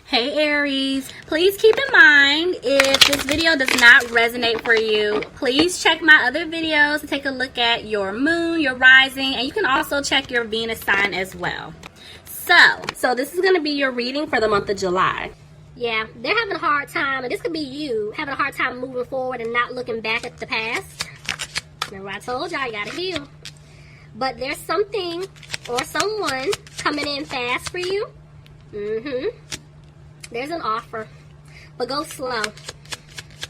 Hey Aries, please keep in mind if this video does not resonate for you, please check my other videos to take a look at your moon, your rising, and you can also check your Venus sign as well. So this is going to be your reading for the month of July. Yeah, they're having a hard time, and this could be you having a hard time moving forward and not looking back at the past. Remember I told y'all you gotta heal. But there's something or someone coming in fast for you. There's an offer, but go slow.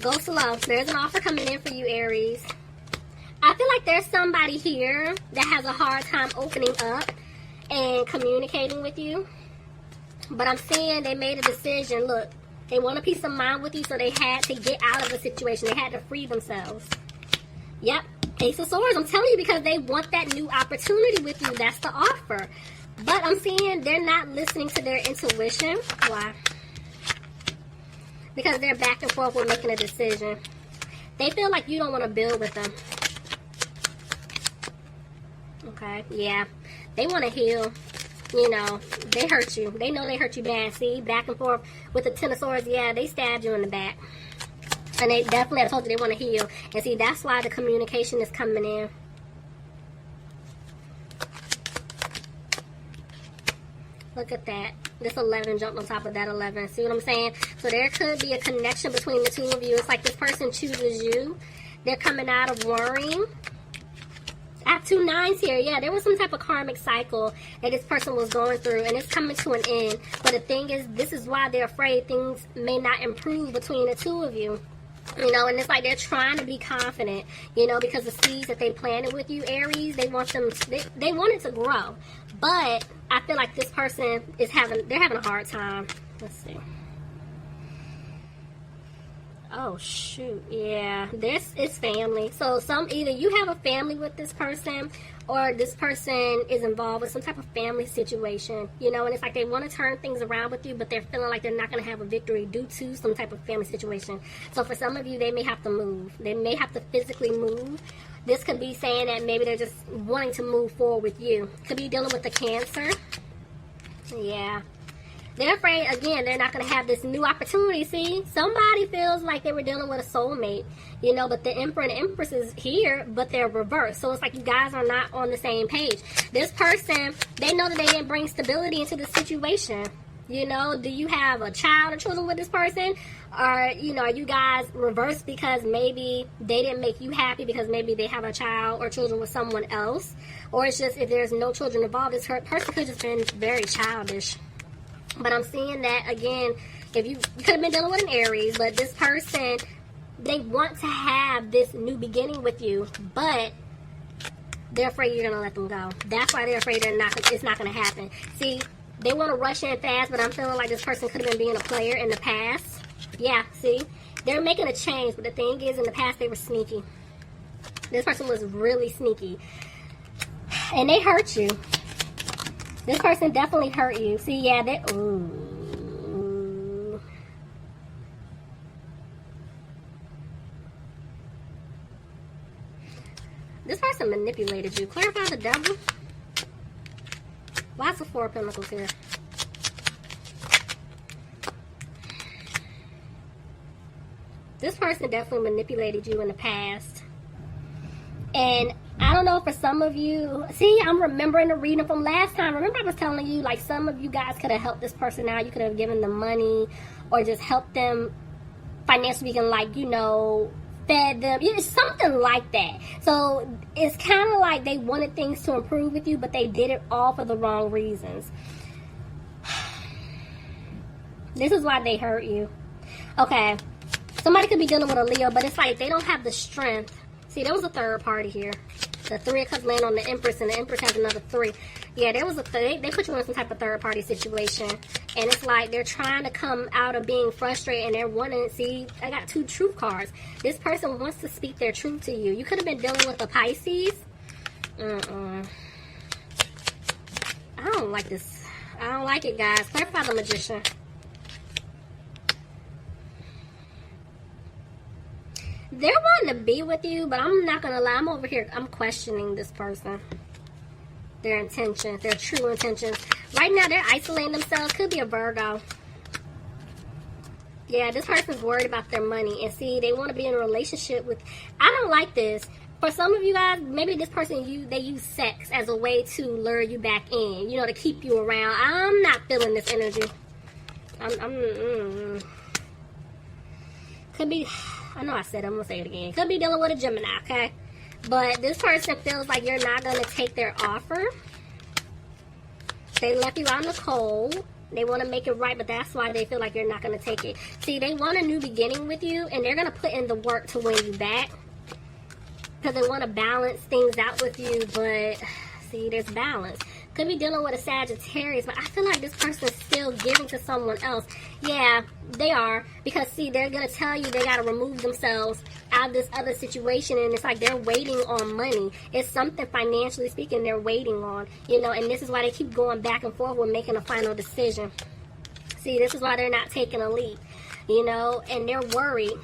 Go slow. There's an offer coming in for you, Aries. I feel like there's somebody here that has a hard time opening up and communicating with you. But I'm saying they made a decision. Look, they want a peace of mind with you, so they had to get out of the situation. They had to free themselves. Yep, Ace of Swords. I'm telling you, because they want that new opportunity with you. That's the offer. But I'm saying they're not listening to their intuition. Why? Because they're back and forth with making a decision. They feel like you don't want to build with them. Okay, yeah. They want to heal. You know, they hurt you. They know they hurt you bad. See, back and forth with the Ten of Swords. Yeah, they stabbed you in the back. And they definitely, I told you, they want to heal. And see, that's why the communication is coming in. Look at that. This 11 jumped on top of that 11. See what I'm saying? So there could be a connection between the two of you. It's like this person chooses you. They're coming out of worrying. I have 2 9s here. Yeah, there was some type of karmic cycle that this person was going through, and it's coming to an end. But the thing is, this is why they're afraid things may not improve between the two of you. You know, and it's like they're trying to be confident, you know, because the seeds that they planted with you, Aries, they want them, they want it to grow. But I feel like this person is they're having a hard time. Let's see. Oh, shoot. Yeah, this is family. So either you have a family with this person, or this person is involved with some type of family situation, you know, and it's like they want to turn things around with you, but they're feeling like they're not going to have a victory due to some type of family situation. So for some of you, they may have to move. They may have to physically move. This could be saying that maybe they're just wanting to move forward with you. Could be dealing with the Cancer. Yeah. They're afraid, again, they're not going to have this new opportunity. See, somebody feels like they were dealing with a soulmate, you know, but the Emperor and Empress is here, but they're reversed. So it's like you guys are not on the same page. This person, they know that they didn't bring stability into the situation. You know, do you have a child or children with this person? Or, you know, are you guys reversed because maybe they didn't make you happy because maybe they have a child or children with someone else? Or it's just if there's no children involved, this person could have just been very childish. But I'm seeing that, again, if you could have been dealing with an Aries, but this person, they want to have this new beginning with you, but they're afraid you're going to let them go. That's why they're afraid it's not going to happen. See, they want to rush in fast, but I'm feeling like this person could have been being a player in the past. Yeah, see? They're making a change, but the thing is, in the past, they were sneaky. This person was really sneaky. And they hurt you. This person definitely hurt you. See, yeah, ooh. This person manipulated you. Clarify the devil. Lots of 4 of Pentacles here. This person definitely manipulated you in the past. And I don't know, for some of you, see, I'm remembering the reading from last time. Remember I was telling you, like, some of you guys could have helped this person out. You could have given them money or just helped them financially, speaking, like, you know, fed them. It's something like that. So it's kind of like they wanted things to improve with you, but they did it all for the wrong reasons. This is why they hurt you. Okay, somebody could be dealing with a Leo, but it's like they don't have the strength. See, there was a third party here. The 3 of Cups land on the Empress, and the Empress has another 3. Yeah, there was they put you in some type of third party situation. And it's like they're trying to come out of being frustrated, and they're wanting to see, I got 2 truth cards. This person wants to speak their truth to you. You could have been dealing with a Pisces. I don't like this. I don't like it, guys. Clarify the Magician. They're wanting to be with you, but I'm not going to lie. I'm over here. I'm questioning this person. Their intentions. Their true intentions. Right now, they're isolating themselves. Could be a Virgo. Yeah, this person's worried about their money. And see, they want to be in a relationship with... I don't like this. For some of you guys, maybe this person, they use sex as a way to lure you back in. You know, to keep you around. I'm not feeling this energy. Could be... I know I said it. I'm going to say it again. Could be dealing with a Gemini, okay? But this person feels like you're not going to take their offer. They left you out in the cold. They want to make it right, but that's why they feel like you're not going to take it. See, they want a new beginning with you, and they're going to put in the work to win you back. Because they want to balance things out with you, but see, there's balance. Could be dealing with a Sagittarius, but I feel like this person's still giving to someone else. Yeah, they are. Because, see, they're going to tell you they got to remove themselves out of this other situation, and it's like they're waiting on money. It's something, financially speaking, they're waiting on. You know, and this is why they keep going back and forth with making a final decision. See, this is why they're not taking a leap. You know, and they're worried.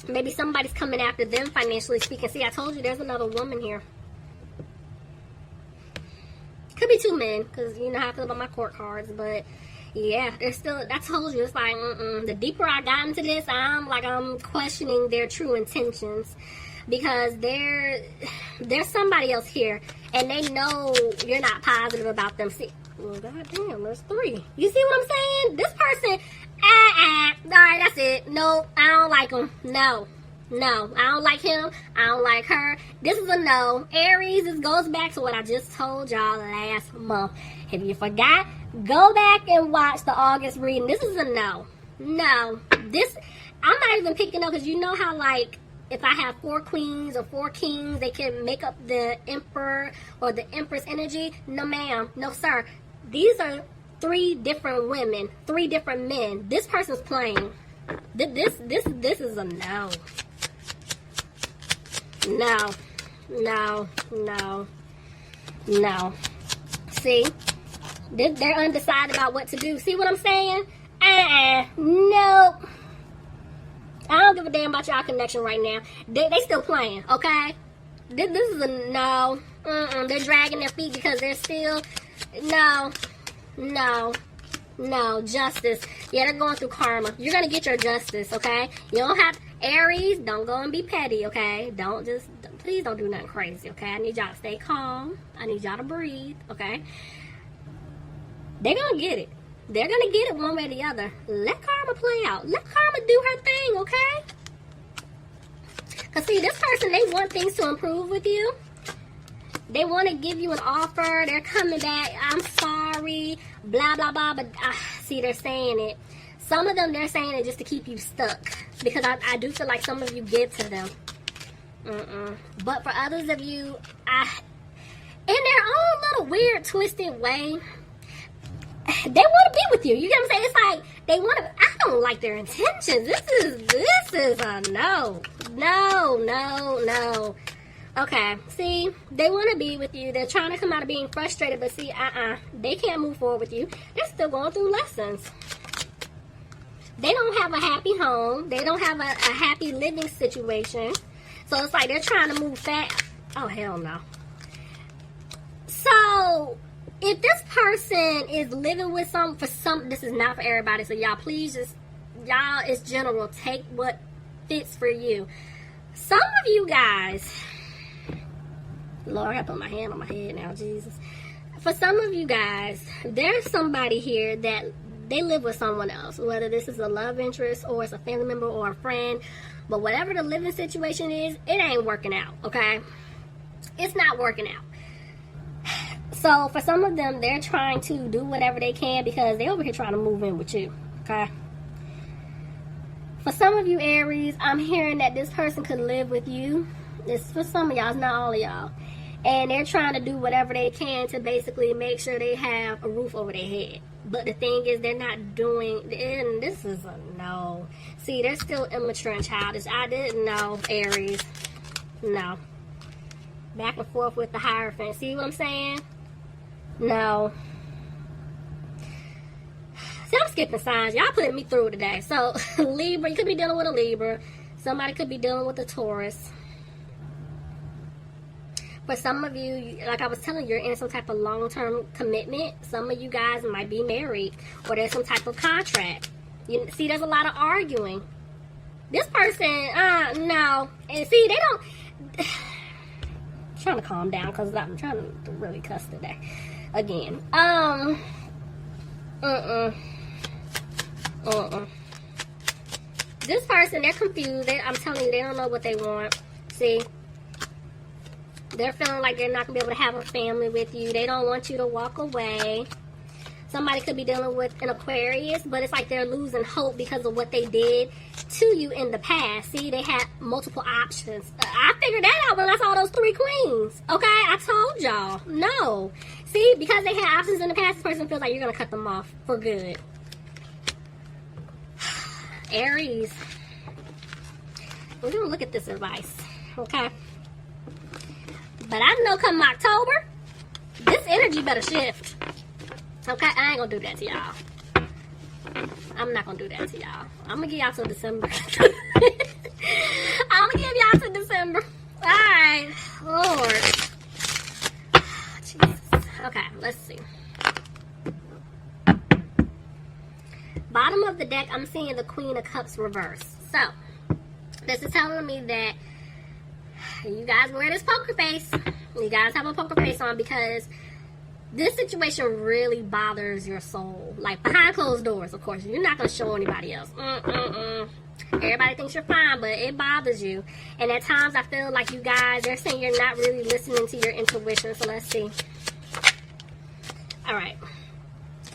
Maybe somebody's coming after them, financially speaking. See, I told you there's another woman here. Could be two men, because you know how I feel about my court cards, but yeah, there's still, I told you, it's like, the deeper I got into this, I'm questioning their true intentions, because there's somebody else here, and they know you're not positive about them. See, well, goddamn, there's three. You see what I'm saying? This person, alright, that's it. No, I don't like them. No, I don't like him. I don't like her. This is a no. Aries, this goes back to what I just told y'all last month. If you forgot, go back and watch the August reading. This is a no. No. This, I'm not even picking up, because you know how, like, if I have 4 queens or 4 kings, they can make up the emperor or the empress energy. No, ma'am. No, sir. These are 3 different women, 3 different men. This person's playing. This is a no. No. See? They're undecided about what to do. See what I'm saying? No. I don't give a damn about y'all connection right now. They still playing, okay? This is a no. They're dragging their feet because they're still... No, justice. Yeah, they're going through karma. You're going to get your justice, okay? You don't have... Aries, don't go and be petty, okay? Please don't do nothing crazy, okay? I need y'all to stay calm. I need y'all to breathe, okay? They're going to get it. They're going to get it one way or the other. Let karma play out. Let karma do her thing, okay? Because, see, this person, they want things to improve with you. They want to give you an offer. They're coming back. I'm sorry. Blah, blah, blah. But, see, they're saying it. Some of them, they're saying it just to keep you stuck. Because I do feel like some of you give to them. But for others of you, in their own little weird, twisted way, they want to be with you. You get what I'm saying? It's like, they want to, I don't like their intentions. This is a no. No. Okay, see, they want to be with you. They're trying to come out of being frustrated, but see, they can't move forward with you. They're still going through lessons. They don't have a happy home. They don't have a happy living situation. So it's like they're trying to move fast. Oh, hell no. So, if this person is living with this is not for everybody, so y'all please y'all, it's general. Take what fits for you. Some of you guys... Lord, I gotta put my hand on my head now, Jesus. For some of you guys, there's somebody here that they live with someone else, whether this is a love interest or it's a family member or a friend, but whatever the living situation is, it ain't working out, okay? It's not working out. So for some of them, they're trying to do whatever they can because they're over here trying to move in with you, okay? For some of you, Aries, I'm hearing that this person could live with you. It's for some of y'all, it's not all of y'all. And they're trying to do whatever they can to basically make sure they have a roof over their head. But the thing is, they're not doing, and this is a no. See, they're still immature and childish. I didn't know, Aries. No. Back and forth with the Hierophant. See what I'm saying? No. See, I'm skipping signs. Y'all putting me through today. So, Libra, you could be dealing with a Libra. Somebody could be dealing with a Taurus. For some of you, like I was telling you, you're in some type of long-term commitment. Some of you guys might be married, or there's some type of contract. You see, there's a lot of arguing. This person, no. And see, they don't... I'm trying to calm down because I'm trying to really cuss today. Again. This person, they're confused. I'm telling you, they don't know what they want. See? They're feeling like they're not going to be able to have a family with you. They don't want you to walk away. Somebody could be dealing with an Aquarius, but it's like they're losing hope because of what they did to you in the past. See, they had multiple options. I figured that out when I saw those 3 queens. Okay, I told y'all. No. See, because they had options in the past, this person feels like you're going to cut them off for good. Aries. We're going to look at this advice. Okay? But I know come October, this energy better shift. Okay, I ain't gonna do that to y'all. I'm not gonna do that to y'all. I'm gonna give y'all till December. I'm gonna give y'all till December. Alright, Lord. Jesus. Okay, let's see. Bottom of the deck, I'm seeing the Queen of Cups reversed. So, this is telling me that you guys wear this poker face. You guys have a poker face on because this situation really bothers your soul. Like, behind closed doors, of course. You're not going to show anybody else. Everybody thinks you're fine, but it bothers you. And at times, I feel like you guys, they're saying you're not really listening to your intuition. So, let's see. Alright.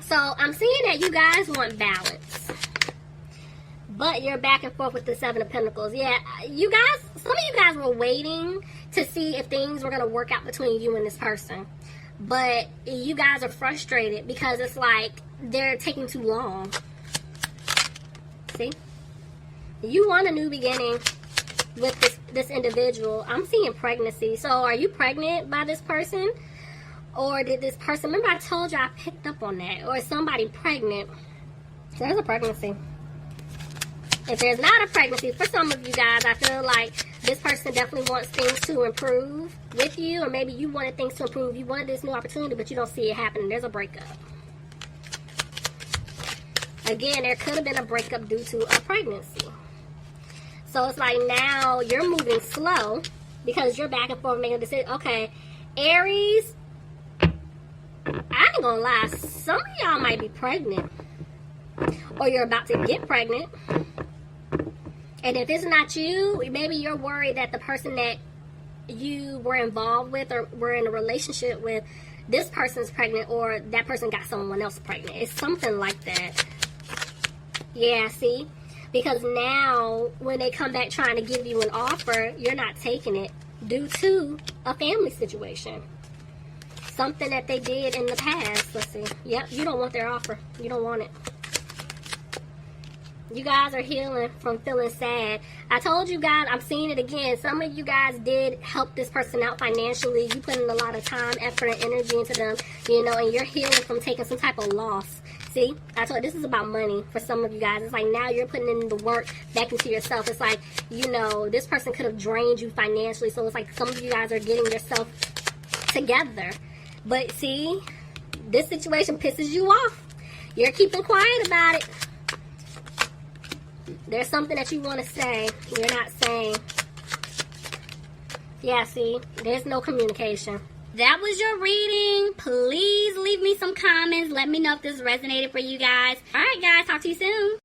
So, I'm seeing that you guys want balance. But you're back and forth with the 7 of Pentacles. Yeah, you guys, some of you guys were waiting to see if things were going to work out between you and this person. But you guys are frustrated because it's like they're taking too long. See? You want a new beginning with this individual. I'm seeing pregnancy. So are you pregnant by this person? Or did this person... Remember I told you I picked up on that. Or is somebody pregnant? So there's a pregnancy. If there's not a pregnancy, for some of you guys, I feel like this person definitely wants things to improve with you, or maybe you wanted things to improve. You wanted this new opportunity, but you don't see it happening. There's a breakup. Again, there could have been a breakup due to a pregnancy. So it's like now you're moving slow because you're back and forth making a decision. Okay, Aries, I ain't gonna lie. Some of y'all might be pregnant, or you're about to get pregnant. And if it's not you, maybe you're worried that the person that you were involved with or were in a relationship with, this person's pregnant or that person got someone else pregnant. It's something like that. Yeah, see? Because now when they come back trying to give you an offer, you're not taking it due to a family situation. Something that they did in the past. Let's see. Yep, you don't want their offer. You don't want it. You guys are healing from feeling sad. I told you guys, I'm seeing it again. Some of you guys did help this person out financially. You put in a lot of time, effort, and energy into them, you know, and you're healing from taking some type of loss. See, I told you, this is about money for some of you guys. It's like now you're putting in the work back into yourself. It's like, you know, this person could have drained you financially. So it's like some of you guys are getting yourself together. But see, this situation pisses you off. You're keeping quiet about it. There's something that you want to say, you're not saying. Yeah, see, there's no communication. That was your reading. Please leave me some comments. Let me know if this resonated for you guys. All right, guys, talk to you soon.